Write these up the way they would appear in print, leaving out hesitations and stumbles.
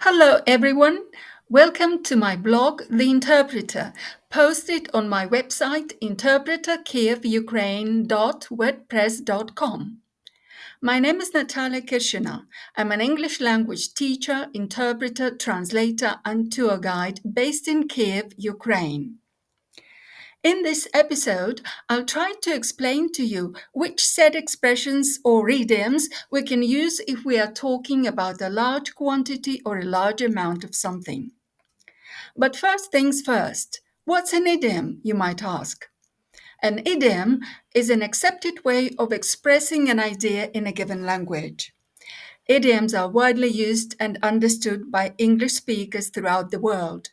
Hello, everyone. Welcome to my blog, The Interpreter, posted on my website interpreterkievukraine.wordpress.com. My name is Natalia Kirshina. I'm an English language teacher, interpreter, translator, and tour guide based in Kiev, Ukraine. In this episode, I'll try to explain to you which set expressions or idioms we can use if we are talking about a large quantity or a large amount of something. But first things first, what's an idiom, you might ask? An idiom is an accepted way of expressing an idea in a given language. Idioms are widely used and understood by English speakers throughout the world.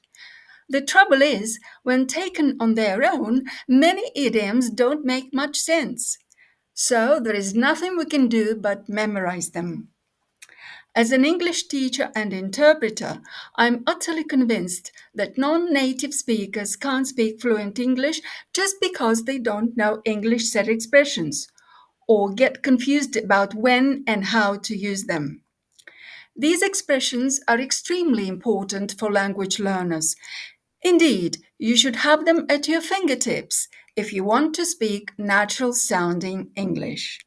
The trouble is, when taken on their own, many idioms don't make much sense. So there is nothing we can do but memorize them. As an English teacher and interpreter, I'm utterly convinced that non-native speakers can't speak fluent English just because they don't know English set expressions or get confused about when and how to use them. These expressions are extremely important for language learners. Indeed, you should have them at your fingertips if you want to speak natural-sounding English.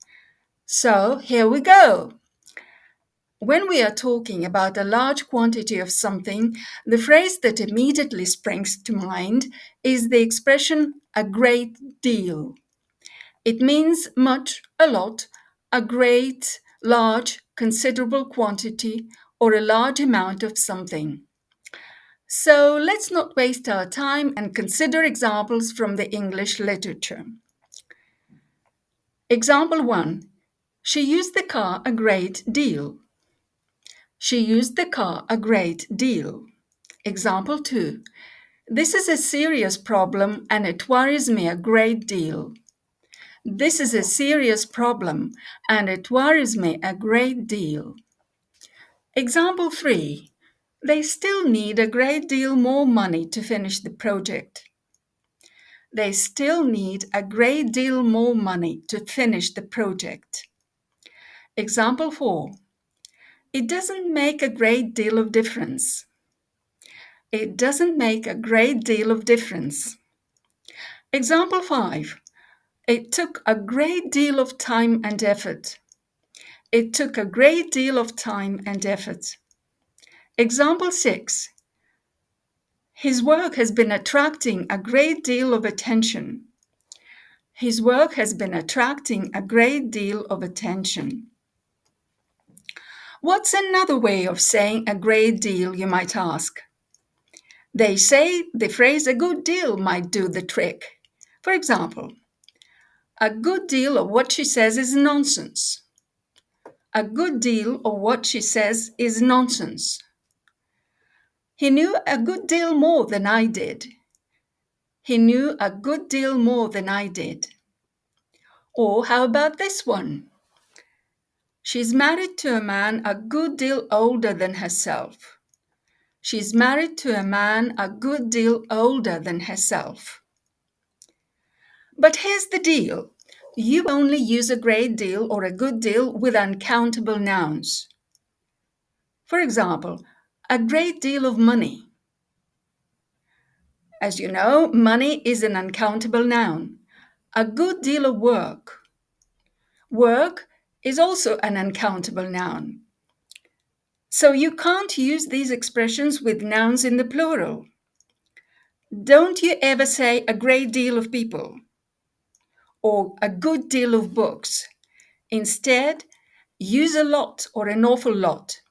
So, here we go. When we are talking about a large quantity of something, the phrase that immediately springs to mind is the expression a great deal. It means much, a lot, a great, large, considerable quantity, or a large amount of something. So let's not waste our time and consider examples from the English literature. Example 1. She used the car a great deal. She used the car a great deal. Example 2. This is a serious problem and it worries me a great deal. This is a serious problem and it worries me a great deal. Example 3. They still need a great deal more money to finish the project. They still need a great deal more money to finish the project. Example 4. It doesn't make a great deal of difference. It doesn't make a great deal of difference. Example 5. It took a great deal of time and effort. It took a great deal of time and effort. Example 6. His work has been attracting a great deal of attention. His work has been attracting a great deal of attention. What's another way of saying a great deal, you might ask? They say the phrase a good deal might do the trick. For example, a good deal of what she says is nonsense. A good deal of what she says is nonsense. He knew a good deal more than I did. He knew a good deal more than I did. Or how about this one? She's married to a man a good deal older than herself. She's married to a man a good deal older than herself. But here's the deal. You only use a great deal or a good deal with uncountable nouns. For example, a great deal of money. As you know, money is an uncountable noun. A good deal of work. Work is also an uncountable noun. So you can't use these expressions with nouns in the plural. Don't you ever say a great deal of people or a good deal of books. Instead, use a lot or an awful lot.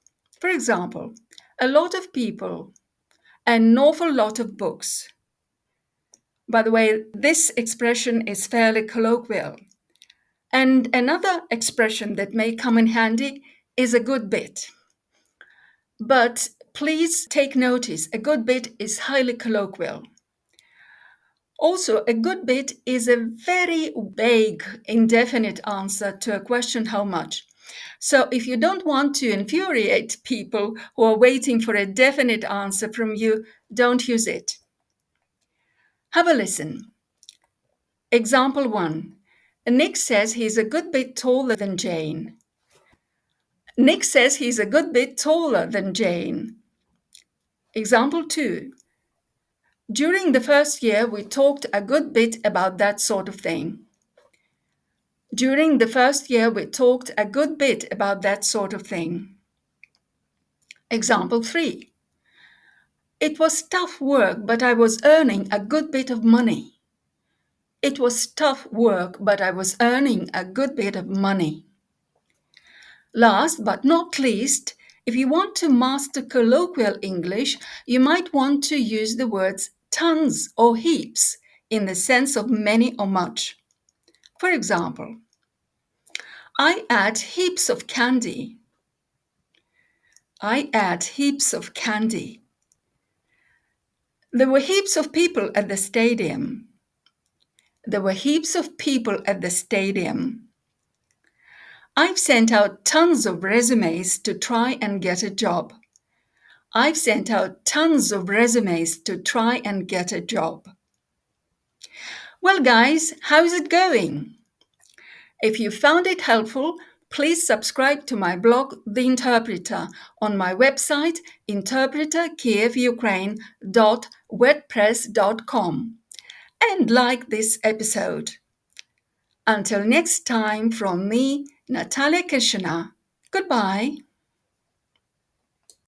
For example, a lot of people, an awful lot of books. By the way, this expression is fairly colloquial. And another expression that may come in handy is a good bit. But please take notice, a good bit is highly colloquial. Also, a good bit is a very vague, indefinite answer to a question how much. So if you don't want to infuriate people who are waiting for a definite answer from you, don't use it. Have a listen. Example 1. Nick says he's a good bit taller than Jane. Nick says he's a good bit taller than Jane. Example 2. During the first year, we talked a good bit about that sort of thing. During the first year, we talked a good bit about that sort of thing. Example 3. It was tough work, but I was earning a good bit of money. It was tough work, but I was earning a good bit of money. Last but not least, if you want to master colloquial English, you might want to use the words tons or heaps in the sense of many or much. For example, I had heaps of candy. I had heaps of candy. There were heaps of people at the stadium. There were heaps of people at the stadium. I've sent out tons of resumes to try and get a job. I've sent out tons of resumes to try and get a job. Well, guys, how's it going? If you found it helpful, please subscribe to my blog, The Interpreter, on my website, interpreterkievUkraine.wordpress.com, and like this episode. Until next time, from me, Natalia Kirshina. Goodbye.